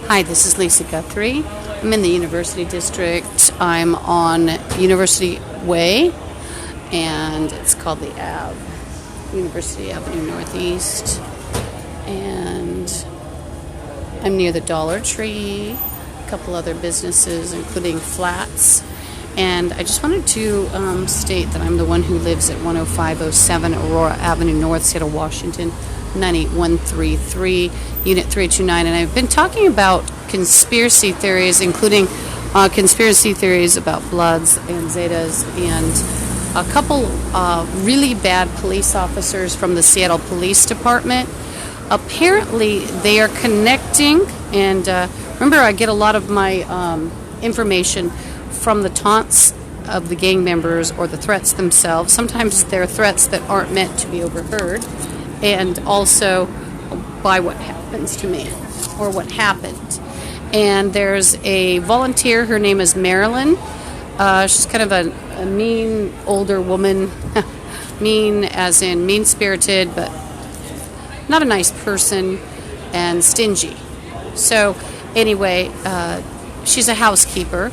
Hi, this is Lisa Guthrie. I'm in the University District. I'm on University Way, and it's called the Ave, University Avenue Northeast. And I'm near the Dollar Tree, a couple other businesses, including flats. And I just wanted to state that I'm the one who lives at 10507 Aurora Avenue North, Seattle, Washington, 98133, Unit 329. And I've been talking about conspiracy theories, including conspiracy theories about Bloods and Zetas, and a couple really bad police officers from the Seattle Police Department. Apparently, they are connecting, and remember, I get a lot of my information from the taunts of the gang members or the threats themselves. Sometimes they're threats that aren't meant to be overheard, and also by what happens to me or what happened. And there's a volunteer, her name is Marilyn. She's kind of a mean older woman, mean as in mean-spirited, but not a nice person, and stingy. So anyway, she's a housekeeper,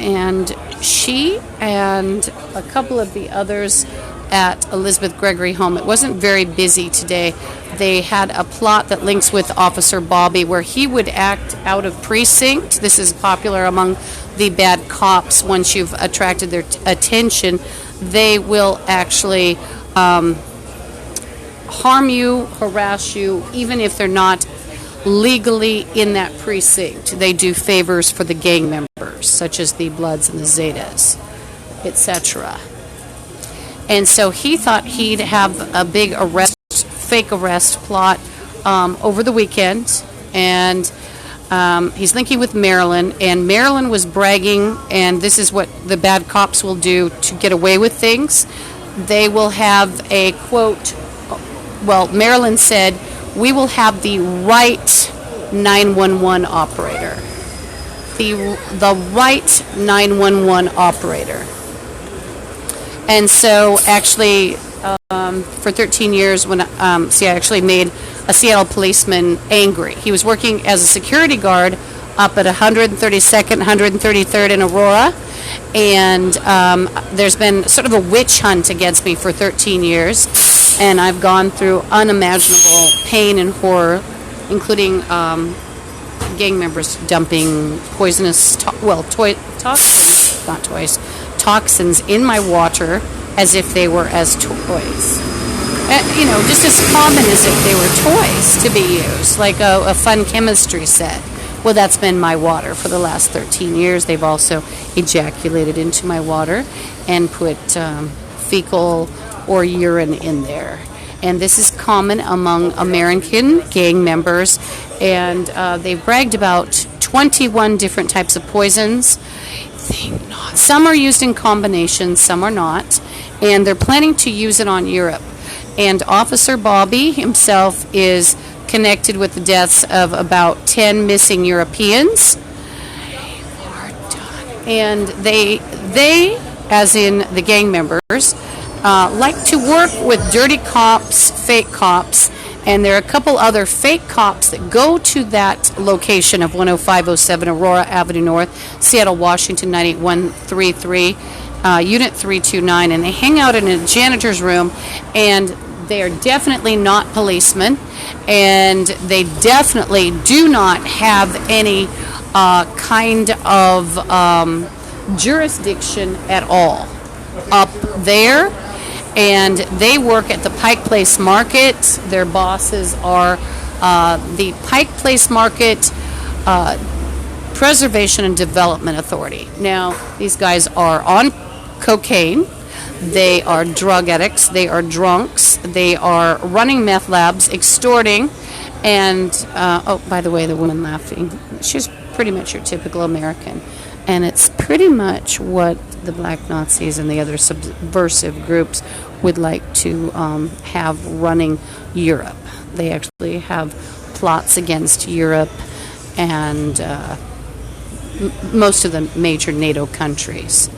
and she and a couple of the others at Elizabeth Gregory home, it wasn't very busy today. They had a plot that links with Officer Bobby where he would act out of precinct. This is popular among the bad cops. Once you've attracted their attention, they will actually harm you, harass you, even if they're not legally in that precinct. They do favors for the gang members, such as the Bloods and the Zetas, etc. And so he thought he'd have a big arrest, fake arrest plot over the weekend, and he's linking with Marilyn, and Marilyn was bragging, and this is what the bad cops will do to get away with things. They will have a quote, well, Marilyn said, "We will have the right 911 operator." The right 911 operator. And so actually, for 13 years, when I actually made a Seattle policeman angry. He was working as a security guard up at 132nd, 133rd in Aurora, and there's been sort of a witch hunt against me for 13 years, and I've gone through unimaginable pain and horror, including gang members dumping poisonous, toxins in my water as if they were as toys. Just as common as if they were toys to be used, like a fun chemistry set. Well, that's been my water for the last 13 years. They've also ejaculated into my water and put fecal or urine in there. And this is common among American gang members. And they've bragged about 21 different types of poisons. Some are used in combination, some are not. And they're planning to use it on Europe. And Officer Bobby himself is connected with the deaths of about 10 missing Europeans. And they, as in the gang members, like to work with dirty cops, fake cops, and there are a couple other fake cops that go to that location of 10507 Aurora Avenue North, Seattle, Washington, 98133, Unit 329, and they hang out in a janitor's room, and they are definitely not policemen, and they definitely do not have any kind of jurisdiction at all up there. And they work at the Pike Place Market. Their bosses are the Pike Place Market Preservation and Development Authority. Now, these guys are on cocaine. They are drug addicts. They are drunks. They are running meth labs, extorting. And, by the way, the woman laughing, she's pretty much your typical American. And it's pretty much what the Black Nazis and the other subversive groups would like to have running Europe. They actually have plots against Europe and most of the major NATO countries.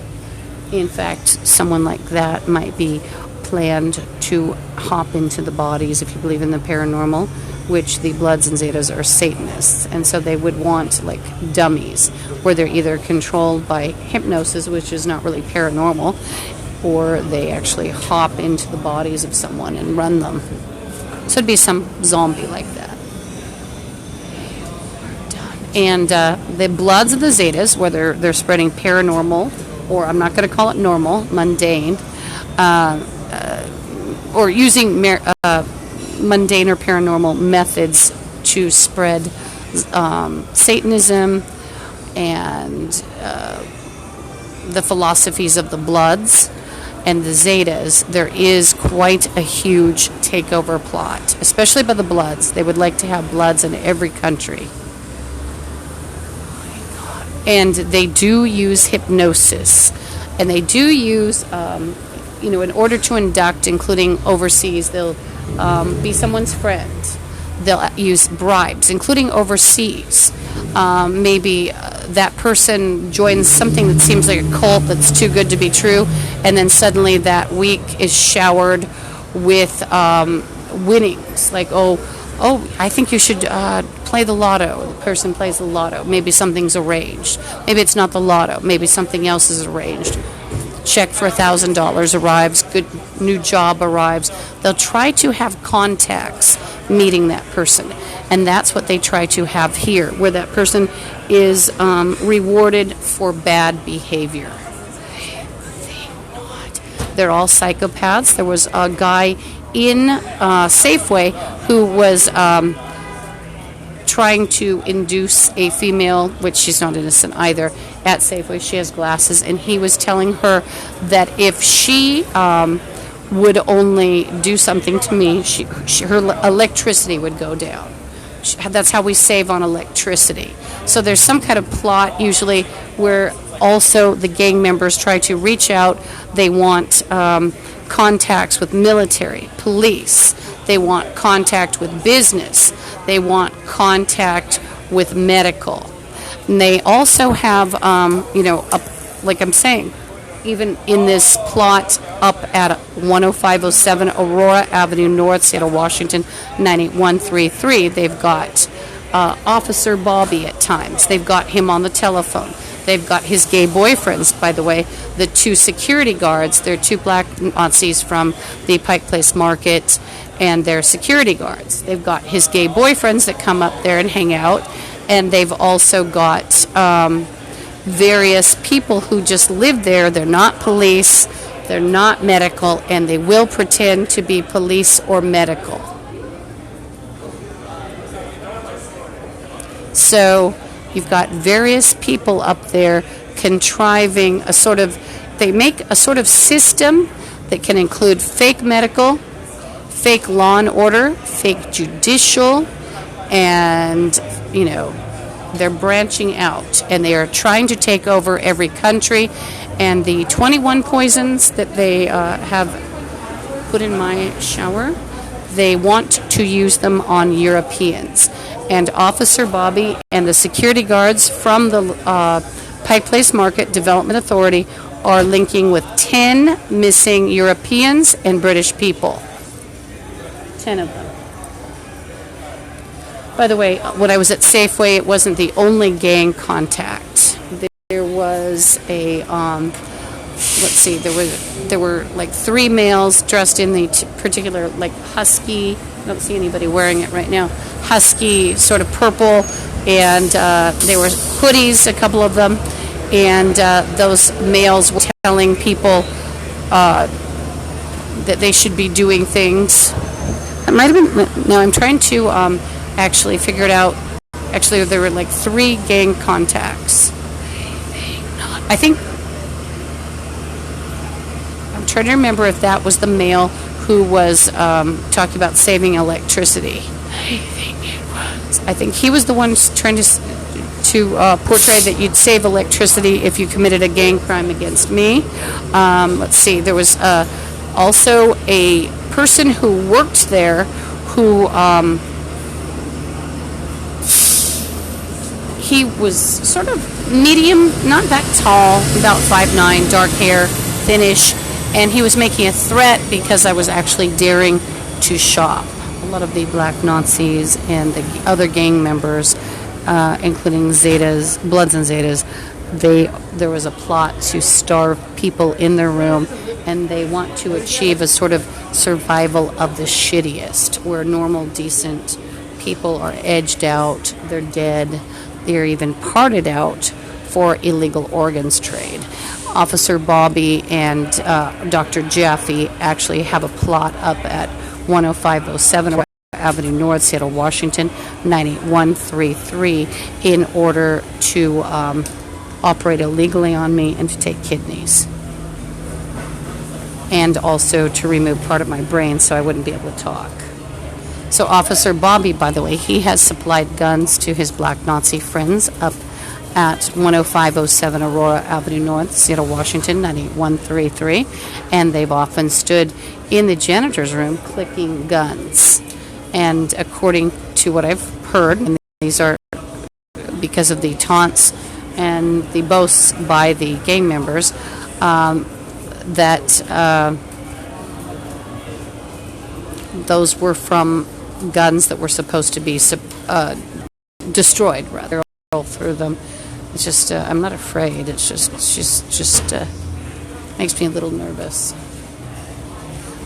In fact, someone like that might be planned to hop into the bodies, if you believe in the paranormal, which the Bloods and Zetas are Satanists. And so they would want like dummies, where they're either controlled by hypnosis, which is not really paranormal, or they actually hop into the bodies of someone and run them. So it'd be some zombie like that. And the Bloods of the Zetas, whether they're spreading paranormal, or I'm not going to call it normal, mundane, or using mundane or paranormal methods to spread Satanism and the philosophies of the Bloods and the Zetas, there is quite a huge takeover plot, especially by the Bloods. They would like to have Bloods in every country. And they do use hypnosis. And they do use, in order to induct, including overseas, they'll be someone's friend. They'll use bribes, including overseas. Maybe that person joins something that seems like a cult that's too good to be true, and then suddenly that week is showered with winnings. Like, oh, I think you should play the lotto. The person plays the lotto. Maybe something's arranged. Maybe it's not the lotto. Maybe something else is arranged. Check for $1,000 arrives. Good new job arrives. They'll try to have contacts meeting that person. And that's what they try to have here, where that person is rewarded for bad behavior. They're all psychopaths. There was a guy in Safeway who was trying to induce a female, which she's not innocent either, at Safeway. She has glasses, and he was telling her that if she would only do something to me, her electricity would go down. That's how we save on electricity. So there's some kind of plot usually where also the gang members try to reach out. They want contacts with military, police. They want contact with business. They want contact with medical. And they also have, like I'm saying, even in this plot up at 10507 Aurora Avenue North, Seattle, Washington, 98133, they've got Officer Bobby at times. They've got him on the telephone. They've got his gay boyfriends, by the way, the two security guards. They're two black Nazis from the Pike Place Market, and they're security guards. They've got his gay boyfriends that come up there and hang out, and they've also got various people who just live there. They're not police, they're not medical, and they will pretend to be police or medical. So you've got various people up there contriving they make a sort of system that can include fake medical, fake law and order, fake judicial, and, they're branching out, and they are trying to take over every country. And the 21 poisons that they have put in my shower, they want to use them on Europeans. And Officer Bobby and the security guards from the Pike Place Market Development Authority are linking with 10 missing Europeans and British people. 10 of them. By the way, when I was at Safeway, it wasn't the only gang contact. There was a, there were like 3 males dressed in the particular, like, husky, I don't see anybody wearing it right now, husky, sort of purple, and they were hoodies, a couple of them, and those males were telling people that they should be doing things. It might have been, no, I'm trying to actually figure it out. Actually, there were like 3 gang contacts. I think, I'm trying to remember if that was the male who was talking about saving electricity. I think he was the one trying to portray that you'd save electricity if you committed a gang crime against me. Let's see, there was also a person who worked there who he was sort of medium, not that tall, about 5'9", dark hair, thinnish, and he was making a threat because I was actually daring to shop. a lot of the black Nazis and the other gang members, including Zetas, Bloods and Zetas, there was a plot to starve people in their room, and they want to achieve a sort of survival of the shittiest, where normal, decent people are edged out, they're dead, they're even parted out for illegal organs trade. Officer Bobby and Dr. Jaffe actually have a plot up at 10507 Avenue North, Seattle, Washington, 98133, in order to operate illegally on me and to take kidneys. And also to remove part of my brain so I wouldn't be able to talk. So Officer Bobby, by the way, he has supplied guns to his black Nazi friends up at 10507 Aurora Avenue North, Seattle, Washington, 98133. And they've often stood in the janitor's room clicking guns. And according to what I've heard, and these are because of the taunts and the boasts by the gang members, that those were from guns that were supposed to be destroyed, rather, all through them. It's just, I'm not afraid. It's just makes me a little nervous.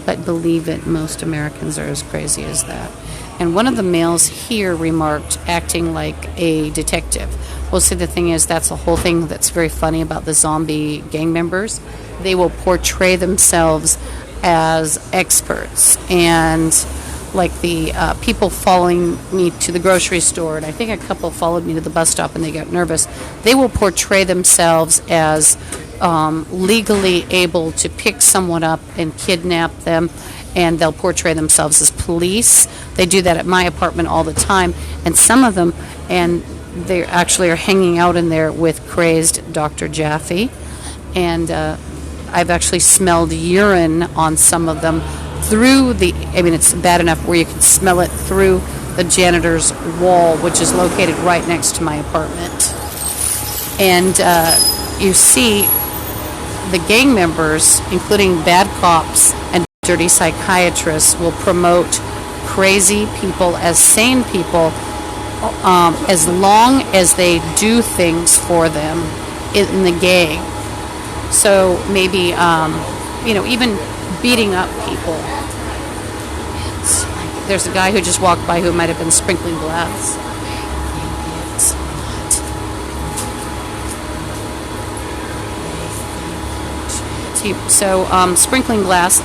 But believe it, most Americans are as crazy as that. And one of the males here remarked, acting like a detective. Well, see, the thing is, that's the whole thing that's very funny about the zombie gang members. They will portray themselves as experts. And like the people following me to the grocery store, and I think a couple followed me to the bus stop and they got nervous, they will portray themselves as legally able to pick someone up and kidnap them, and they'll portray themselves as police. They do that at my apartment all the time, and some of them, and they actually are hanging out in there with crazed Dr. Jaffe, and I've actually smelled urine on some of them through it's bad enough where you can smell it through the janitor's wall, which is located right next to my apartment. And you see the gang members, including bad cops and dirty psychiatrists, will promote crazy people as sane people as long as they do things for them in the gang. So maybe, even beating up people. It's like, there's a guy who just walked by who might have been sprinkling glass. So sprinkling glass,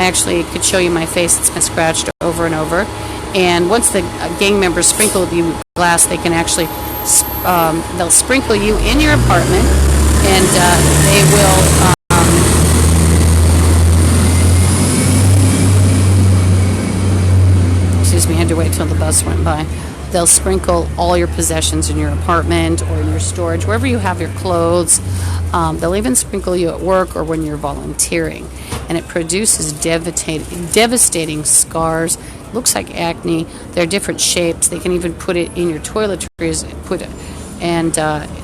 I actually could show you my face. It's been scratched over and over. And once the gang members sprinkle you glass, they can actually, they'll sprinkle you in your apartment, and they will... I had to wait till the bus went by. They'll sprinkle all your possessions in your apartment or in your storage, wherever you have your clothes. They'll even sprinkle you at work or when you're volunteering. And it produces devastating scars. It looks like acne. They're different shapes. They can even put it in your toiletries. And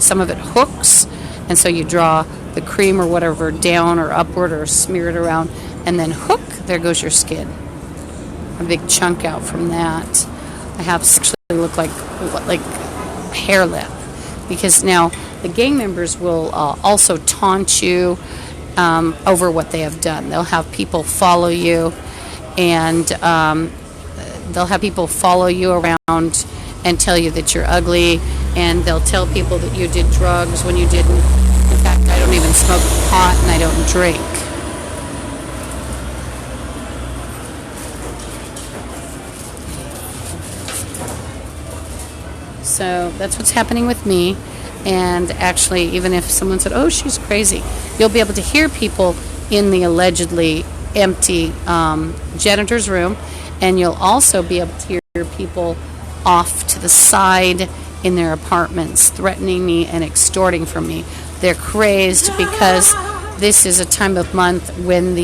some of it hooks. And so you draw the cream or whatever down or upward or smear it around. And then hook, there goes your skin. A big chunk out from that. I have actually look like hair lip, because now the gang members will also taunt you over what they have done. They'll have people follow you, and they'll have people follow you around and tell you that you're ugly, and they'll tell people that you did drugs when you didn't. In fact, I don't even smoke pot and I don't drink. So that's what's happening with me. And actually, even if someone said, oh, she's crazy, you'll be able to hear people in the allegedly empty janitor's room, and you'll also be able to hear people off to the side in their apartments threatening me and extorting from me. They're crazed because this is a time of month when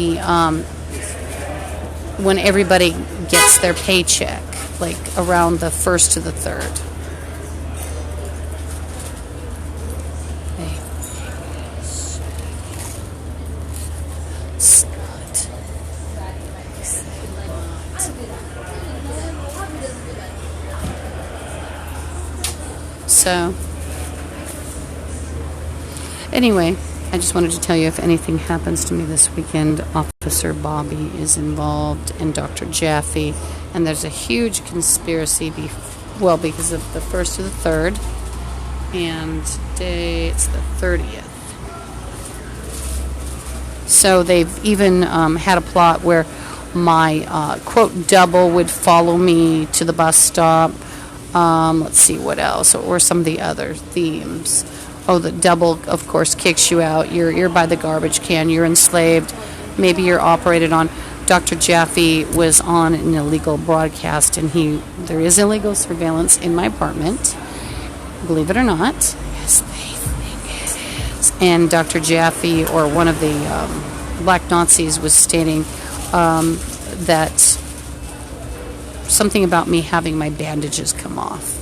when everybody gets their paycheck, like around the 1st to the 3rd. So, anyway, I just wanted to tell you if anything happens to me this weekend, Officer Bobby is involved and Dr. Jaffe, and there's a huge conspiracy because of the 1st to the 3rd, and today it's the 30th. So they've even had a plot where my quote double would follow me to the bus stop. Let's see what else, or some of the other themes. Oh, the double, of course, kicks you out. You're by the garbage can. You're enslaved. Maybe you're operated on. Dr. Jaffe was on an illegal broadcast, and there is illegal surveillance in my apartment. Believe it or not. Yes, they think it is. And Dr. Jaffe, or one of the black Nazis, was stating that something about me having my bandages come off.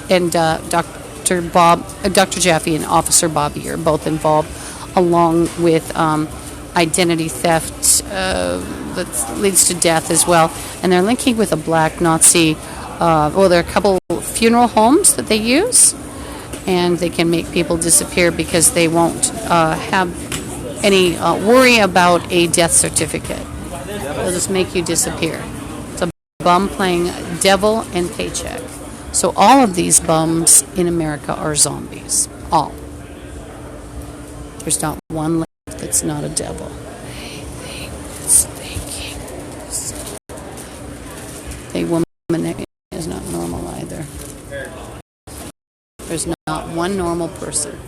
And Dr. Jaffe and Officer Bobby are both involved, along with identity theft that leads to death as well. And they're linking with a black Nazi. There are a couple funeral homes that they use, and they can make people disappear because they won't have any worry about a death certificate. They'll just make you disappear. It's a bum playing devil and paycheck. So all of these bums in America are zombies. All. There's not one left that's not a devil. A woman is not normal either. There's not one normal person.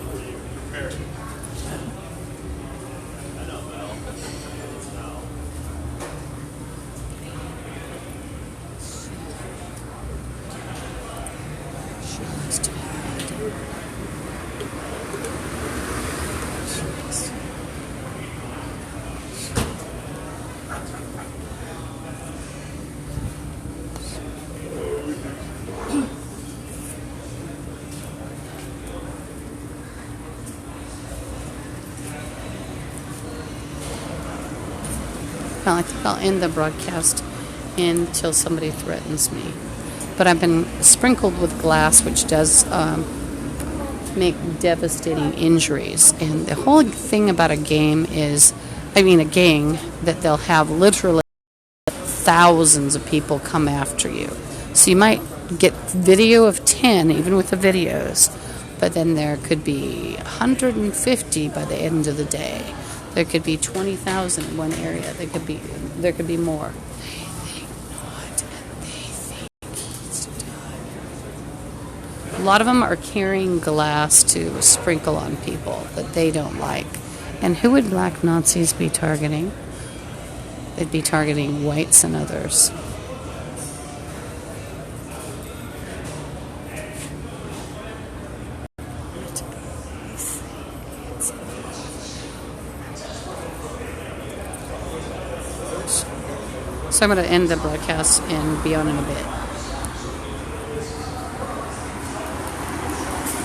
Well, I think I'll end the broadcast until somebody threatens me. But I've been sprinkled with glass, which does make devastating injuries. And the whole thing about a gang, that they'll have literally thousands of people come after you. So you might get video of 10, even with the videos, but then there could be 150 by the end of the day. There could be 20,000 in one area. There could be more. They think not, and they think he's done. A lot of them are carrying glass to sprinkle on people that they don't like. And who would black Nazis be targeting? They'd be targeting whites and others. So I'm going to end the broadcast and be on in a bit.